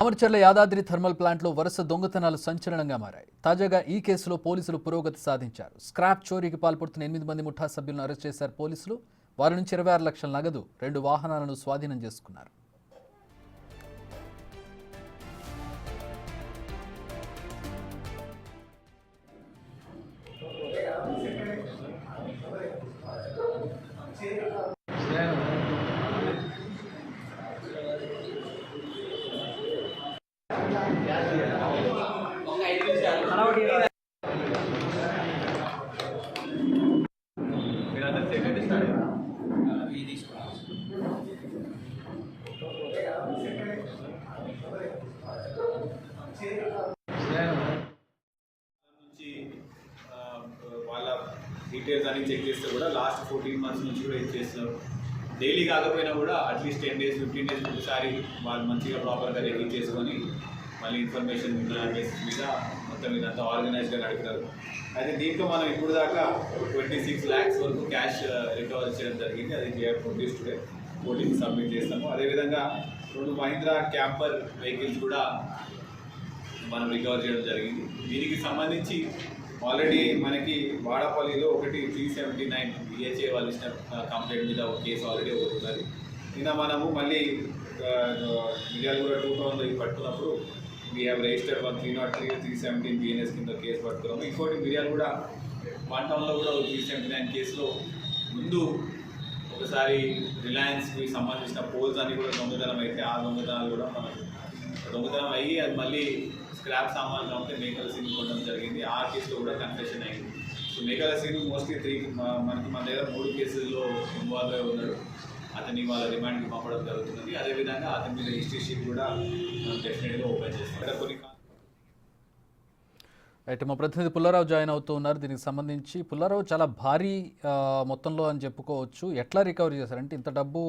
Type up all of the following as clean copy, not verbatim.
అమర్చర్ల Yadadri thermal ప్లాంట్లో వరుస దొంగతనాలు సంచలనంగా మారాయి. తాజాగా ఈ కేసులో పోలీసులు పురోగతి సాధించారు. స్క్రాప్ చోరీకి పాల్పడుతున్న 8 మంది ముఠా సభ్యులను అరెస్ట్ చేశారు పోలీసులు. వారి నుంచి 26 లక్షల నగదు, 2 వాహనాలను స్వాధీనం చేసుకున్నారు. వాళ్ళ డీటెయిల్స్ అన్ని చెక్ చేస్తే కూడా లాస్ట్ 14 months నుంచి కూడా ఇది చేస్తున్నారు. డైలీ కాకపోయినా కూడా అట్లీస్ట్ 10 days 15 days ఒకసారి వాళ్ళు మంచిగా ప్రాపర్గా రెడీ చేసుకొని మళ్ళీ ఇన్ఫర్మేషన్ బేసిస్ మీద మొత్తం ఇదంతా ఆర్గనైజ్గా నడుపుతారు. అయితే దీంట్లో మనం ఇప్పుడు దాకా 26 lakhs వరకు క్యాష్ రికవర్ చేయడం జరిగింది. అది ప్రొడ్యూస్ టుడే కోర్టుకి సబ్మిట్ చేస్తాము. అదేవిధంగా 2 మహీంద్రా క్యాంపర్ వెహికల్స్ కూడా మనం రికవర్ చేయడం జరిగింది. దీనికి సంబంధించి ఆల్రెడీ మనకి వాడపల్లిలో ఒకటి 379 BHA వాళ్ళు ఇచ్చిన కంప్లైంట్ మీద ఒక కేసు ఆల్రెడీ ఒకటి ఉన్నది. నిన్న మనము మళ్ళీ మిర్యాలు కూడా 2000 పట్టుకున్నప్పుడు వీ హ్యావ్ రిజిస్టర్డ్ 303 317 BNS కింద కేసు పట్టుకున్నాము. ఇంకోటి మిర్యాలు కూడా 1 townలో కూడా 379 కేసులో ముందు ఒకసారి రిలయన్స్కి సంబంధించిన పోల్స్ అన్ని కూడా దొంగతనం అయితే ఆ దొంగతనాలు కూడా మనం దొంగతనం అయ్యి అది మళ్ళీ స్క్రాప్ సామాన్లు ఉంటే మేకల సీన్ కొనడం జరిగింది. ఆ కేసులో కూడా కన్ఫెషన్ అయింది. సో మేకల సీన్ మోస్ట్లీ మన దగ్గర 3 కేసుల్లో ఇన్వాల్వ్ అయి ఉన్నాడు. అతన్ని వాళ్ళ రిమాండ్కి పంపడం జరుగుతున్నది. అదేవిధంగా అతని మీద హిస్టరీ షీట్ కూడా డెఫినెట్గా ఓపెన్ చేస్తాం. కొన్ని అయితే మా ప్రతినిధి పుల్లారావు జాయిన్ అవుతూ ఉన్నారు. దీనికి సంబంధించి పుల్లారావు, చాలా భారీ మొత్తంలో అని చెప్పుకోవచ్చు. ఎట్లా రికవరీ చేశారు అంటే ఇంత డబ్బు?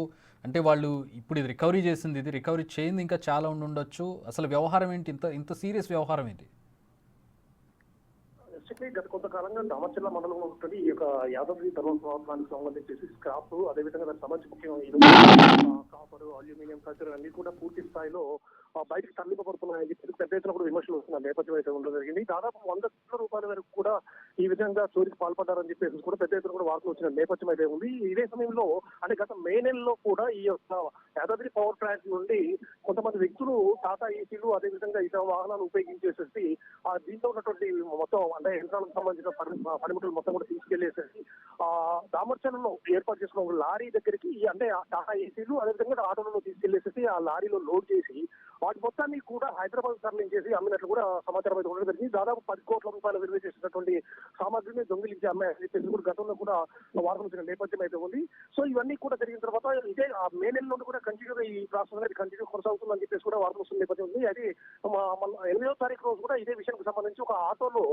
అంటే వాళ్ళు ఇప్పుడు ఇది రికవరీ చేసింది, ఇది రికవరీ చేయింది ఇంకా చాలా ఉండొచ్చు. అసలు వ్యవహారం ఏంటి? ఇంత సీరియస్ వ్యవహారం ఏంటి? గత కొంతకాలంగా దామర్చర్ల మండలంలో ఉంటుంది ఈ యొక్క యాదాద్రి థర్మల్ పవర్ ప్లాంట్ సంబంధించి స్క్రాప్, అదేవిధంగా దానికి సంబంధించి ముఖ్యంగా కాపర్, అల్యూమినియం తదితర అన్ని కూడా పూర్తి స్థాయిలో బయటకు తరలింపబడుతున్నాయని చెప్పి పెద్ద ఎత్తున కూడా విమర్శలు వస్తున్న నేపథ్యం అయితే ఉండడం జరిగింది. దాదాపు 100 కోట్ల రూపాయల వరకు కూడా ఈ విధంగా చోరీకి పాల్పడ్డారని చెప్పేసి కూడా పెద్ద ఎత్తున కూడా వార్తలు వచ్చిన నేపథ్యం అయితే ఉంది. ఇదే సమయంలో అంటే గత మే నెలలో కూడా ఈ యొక్క యాదాద్రి పవర్ ప్లాంట్ నుండి కొంతమంది వ్యక్తులు టాటా ఏసీలు అదేవిధంగా ఇతర వాహనాలు ఉపయోగించేసేసి దీంట్లో ఉన్నటువంటి మొత్తం అంటే యంత్రాలకు సంబంధించిన పనిముట్లు మొత్తం కూడా తీసుకెళ్లేసేసి దామర్చర్లలో ఏర్పాటు చేసుకున్న ఒక లారీ దగ్గరికి అంటే టాటా ఏసీలు అదేవిధంగా ఆటోలలో తీసుకెళ్లేసేసి ఆ లారీలో లోడ్ చేసి వాటి మొత్తాన్ని కూడా హైదరాబాద్ తరలించేసి అమ్మినట్లు కూడా సమాచారం అయితే ఉండడం జరిగింది. దాదాపు 10 కోట్ల రూపాయలు విలువ చేసినటువంటి సామాగ్రిని దొంగిలించి అమ్మాయని చెప్పేసి కూడా గతంలో కూడా వార్తలు వచ్చిన నేపథ్యం అయితే ఉంది. సో ఇవన్నీ కూడా జరిగిన తర్వాత ఇదే మే నెలలో కూడా కంటిన్యూగా ఈ ప్రాసెస్ అనేది కంటిన్యూ కొనసాగుతుందని చెప్పేసి కూడా వార్తలు వస్తున్న నేపథ్యం ఉంది. అది 8వ తారీఖు రోజు కూడా ఇదే విషయానికి సంబంధించి ఒక ఆటోలో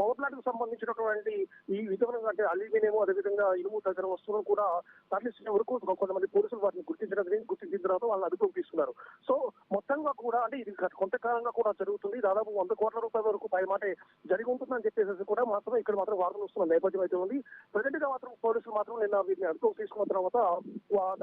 పవర్ ప్లాంట్ కు సంబంధించినటువంటి ఈ విధంగా అంటే అల్యూమినియం అదేవిధంగా ఇనుము తదితర వస్తువులను కూడా తరలించిన వరకు కొంతమంది పోలీసులు వాటిని గుర్తించిన తర్వాత వాళ్ళని అదుపులోకి తీసుకున్నారు. సో మొత్తంగా కూడా అంటే ఇది కొంతకాలంగా కూడా జరుగుతుంది. దాదాపు 100 కోట్ల రూపాయల వరకు పై మాట జరిగి ఉంటుందని చెప్పేసి కూడా మాత్రం ఇక్కడ మాత్రం వార్తలు వస్తున్న నేపథ్యం అయితే ఉంది. ప్రజెంట్ గా మాత్రం పోలీసులు మాత్రం నిన్న వీటిని అదుపులోకి తీసుకున్న తర్వాత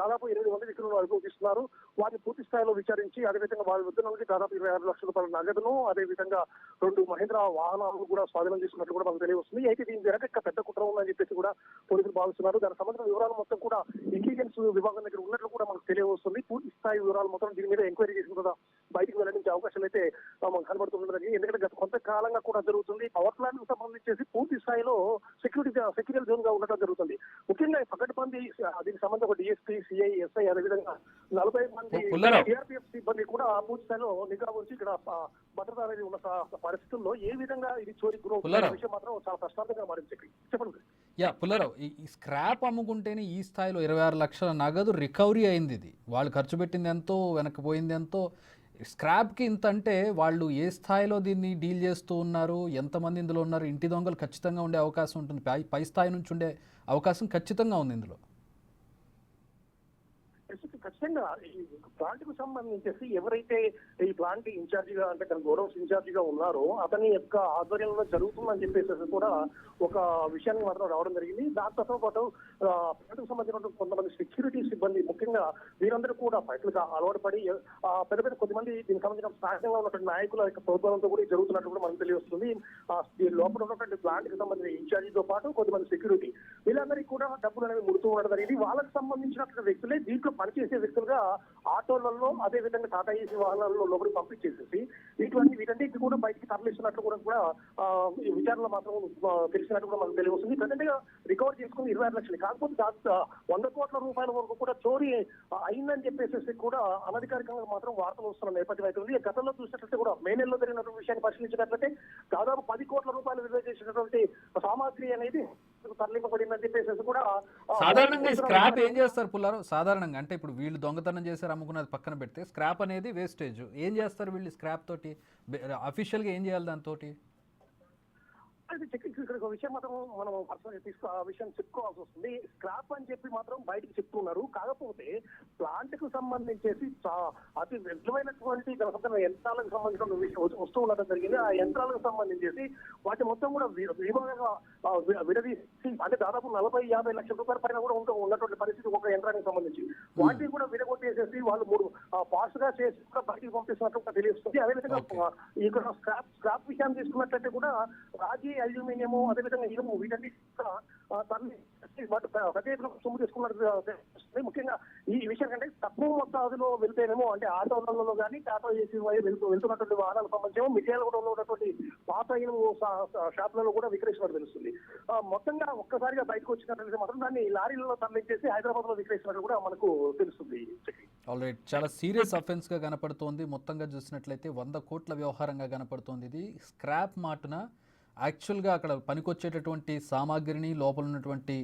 దాదాపు 8 మంది వ్యక్తులను అదుపులోకి తీసుకున్నారు. వారిని పూర్తి స్థాయిలో విచారించి అదేవిధంగా వారి వద్ద నుంచి దాదాపు 26 లక్షల రూపాయల నగదును అదేవిధంగా 2 మహీంద్రా వాహనాలను కూడా స్వాధీనం చేసుకున్నట్లు కూడా మనకు తెలియవస్తుంది. అయితే దీని వెనక పెద్ద కుట్ర ఉందని చెప్పేసి కూడా పోలీసులు భావిస్తున్నారు. దానికి సంబంధించిన వివరాలు మొత్తం కూడా ఇంటెలిజెన్స్ విభాగం దగ్గర ఉన్నట్లు కూడా మనకు తెలియవస్తుంది. పూర్తి స్థాయి వివరాలు మొత్తం దీని మీద ఎంక్వైరీ చేసిన కదా బయటకు వెల్లడించే అవకాశాలు అయితే మనకు కనబడుతున్నది. ఎందుకంటే గత కొంతకాలంగా కూడా జరుగుతుంది. పవర్ ప్లాంట్ కు సంబంధించేసి పూర్తి స్థాయిలో సెక్యూరిటీ జోన్ గా ఉండటం జరుగుతుంది. ముఖ్యంగా పకడ్బందీ దీనికి సంబంధించి ఒక డిఎస్పీ, సిఐ, ఎస్ఐ అదేవిధంగా 40 మంది సిఆర్పిఎఫ్ సిబ్బంది కూడా పూర్తి స్థాయిలో నిఘా ఉంచి ఇక్కడ భద్రత అనేది ఉన్న పరిస్థితుల్లో ఏ విధంగా ఇది చోరీ గురవుతున్న విషయం మాత్రం చాలా ప్రశ్నార్థంగా మారింది. చెప్పండి. పుల్లారావు, ఈ స్క్రాప్ అమ్ముకుంటేనే ఈ స్థాయిలో 26 లక్షల నగదు రికవరీ అయింది. ఇది వాళ్ళు ఖర్చు పెట్టింది ఎంతో, వెనక్కి పోయింది ఎంతో. స్క్రాప్కి ఇంత అంటే వాళ్ళు ఏ స్థాయిలో దీన్ని డీల్ చేస్తూ ఉన్నారు, ఎంతమంది ఇందులో ఉన్నారు? ఇంటి దొంగలు ఖచ్చితంగా ఉండే అవకాశం ఉంటుంది, పై స్థాయి నుంచి ఉండే అవకాశం ఖచ్చితంగా ఉంది ఇందులో. ఖచ్చితంగా ఈ ప్లాంట్ కు సంబంధించేసి ఎవరైతే ఈ ప్లాంట్ ఇన్ఛార్జిగా అంటే తన గౌరవ్ ఇన్ఛార్జిగా ఉన్నారో అతని యొక్క ఆధ్వర్యంలో జరుగుతుందని చెప్పేసి కూడా ఒక విషయాన్ని మాత్రం రావడం జరిగింది. దాంతో పాటు ప్లాంట్ కు సంబంధించిన కొంతమంది సెక్యూరిటీ సిబ్బంది ముఖ్యంగా వీరందరూ కూడా ఫైట్లుగా అలవాటు పడి పెద్ద పెద్ద కొద్దిమంది దీనికి సంబంధించిన స్థానికంగా ఉన్నటువంటి నాయకుల యొక్క ప్రోత్సాహంతో కూడా జరుగుతున్నట్టు కూడా మనకు తెలియవస్తుంది. లోపల ఉన్నటువంటి ప్లాంట్ కి సంబంధించిన ఇన్ఛార్జితో పాటు కొద్దిమంది సెక్యూరిటీ వీళ్ళందరికీ కూడా డబ్బులు అనేవి ముడుతూ ఉండడం జరిగింది. వాళ్ళకి సంబంధించినటువంటి వ్యక్తులే దీంట్లో పనిచేసే వ్యక్తులుగా ఆటోలలో అదే విధంగా టాటా ఏసీ వాహనాలలో లోపలికి పంపించేసేసి వీటన్నిటి కూడా బయటికి తరలిస్తున్నట్లు కూడా ఈ విచారణలో మాత్రం తెలిసినట్టు కూడా మనకు తెలియవస్తుంది. ప్రజెంట్ గా రికవర్ చేసుకుని 26 లక్షలు కాకపోతే 100 కోట్ల రూపాయల వరకు కూడా చోరీ అయిందని చెప్పేసి కూడా అనధికారికంగా మాత్రం వార్తలు వస్తున్న నేపథ్యం అయితే ఉంది. గతంలో చూసినట్లయితే కూడా మే నెలలో జరిగినటువంటి విషయాన్ని పరిశీలించినట్లయితే దాదాపు 10 కోట్ల రూపాయలు విలువ చేసినటువంటి సామాగ్రి అనేది తరలింపబడిందని చెప్పేసి కూడా సాధారణంగా ఈ స్క్రాప్ ఏం చేస్తారు పుల్లారావు? సాధారణంగా అంటే ఇప్పుడు వీళ్ళు దొంగతనం చేశారు అమ్ముకున్నది పక్కన పెడితే స్క్రాప్ అనేది వేస్టేజ్. ఏం చేస్తారు వీళ్ళు స్క్రాప్ తోటి? అఫీషియల్గా ఏం చేయాలి దాంతో? అయితే ఇక్కడ ఒక విషయం మాత్రం మనం పర్సనల్ ఆ విషయం చెప్పుకోవాల్సి వస్తుంది. స్క్రాప్ అని చెప్పి మాత్రం బయటకు చెప్తున్నారు. కాకపోతే ప్లాంట్ కు సంబంధించేసి అతి విలువైనటువంటి యంత్రాలకు సంబంధించిన విషయం వస్తూ ఉండడం జరిగింది. ఆ యంత్రాలకు సంబంధించేసి వాటి మొత్తం కూడా విభాగంగా విడదీసి అంటే దాదాపు 40-50 లక్షల రూపాయల పైన కూడా ఉన్నటువంటి పరిస్థితి ఒక యంత్రానికి సంబంధించి వాటిని కూడా విడగొట్టేసేసి వాళ్ళు 3 పార్ట్స్ గా చేసి కూడా బయటికి పంపిస్తున్నట్టు తెలియస్తుంది. అదేవిధంగా ఇక్కడ స్క్రాప్ విషయాన్ని తీసుకున్నట్లయితే కూడా రాజీ అల్యూమినియము అదేవిధంగా ఇనుము వీటన్ని సొమ్ము తీసుకున్నట్టు ముఖ్యంగా ఈ విషయం కంటే తక్కువ మొత్తాదులో వెళ్తేనేమో అంటే ఆటోలలో కానీ టాటా ఏసీ వెళ్తున్నటువంటి వాహనాలకు సంబంధించి మిర్యాల కూడా ఉన్నటువంటి పాత ఇనుము షాపులలో కూడా విక్రయిస్తున్నట్టు తెలుస్తుంది. మొత్తంగా ఒక్కసారిగా బయటకు వచ్చినట్లయితే మాత్రం దాన్ని లారీలలో తరలించేసి హైదరాబాద్ లో విక్రయిస్తున్నట్టు కూడా మనకు తెలుస్తుంది. ఆల్రైట్, చాలా సీరియస్ అఫెన్స్ గా కనపడుతోంది. మొత్తంగా చూసినట్లయితే 100 కోట్ల వ్యవహారంగా కనపడుతోంది. ఇది స్క్రాప్ మాటున యాక్చువల్గా అక్కడ పనికొచ్చేటటువంటి సామాగ్రిని లోపల ఉన్నటువంటి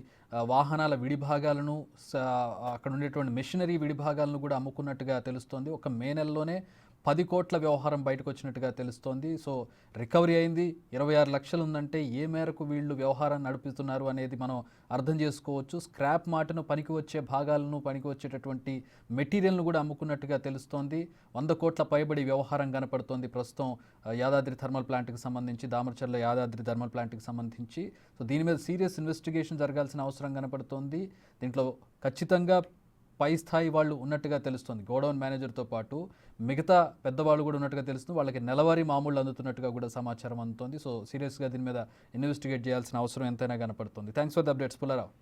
వాహనాల విడిభాగాలను అక్కడ ఉండేటువంటి మెషినరీ విడిభాగాలను కూడా అమ్ముకున్నట్టుగా తెలుస్తోంది. ఒక మే నెలలోనే 10 కోట్ల వ్యవహారం బయటకు వచ్చినట్టుగా తెలుస్తోంది. సో రికవరీ అయింది 26 లక్షలు ఉందంటే ఏ మేరకు వీళ్ళు వ్యవహారాన్ని నడుపుతున్నారు అనేది మనం అర్థం చేసుకోవచ్చు. స్క్రాప్ మాటను పనికి వచ్చే భాగాలను పనికి వచ్చేటటువంటి మెటీరియల్ను కూడా అమ్ముకున్నట్టుగా తెలుస్తోంది. 100 కోట్ల పైబడి వ్యవహారం కనపడుతోంది ప్రస్తుతం యాదాద్రి థర్మల్ ప్లాంట్కి సంబంధించి, దామరచర్ల యాదాద్రి థర్మల్ ప్లాంట్కి సంబంధించి. సో దీని మీద సీరియస్ ఇన్వెస్టిగేషన్ జరగాల్సిన అవసరం కనపడుతోంది. దీంట్లో ఖచ్చితంగా పై స్థాయి వాళ్ళు ఉన్నట్టుగా తెలుస్తుంది. గోడౌన్ మేనేజర్తో పాటు మిగతా పెద్దవాళ్ళు కూడా ఉన్నట్టుగా తెలుస్తుంది. వాళ్ళకి నెలవారీ మామూళ్ళు అందుతున్నట్టుగా కూడా సమాచారం అందుతోంది. సో సీరియస్గా దీని మీద ఇన్వెస్టిగేట్ చేయాల్సిన అవసరం ఎంతైనా కనపడుతుంది. Thanks for the updates Pullarao.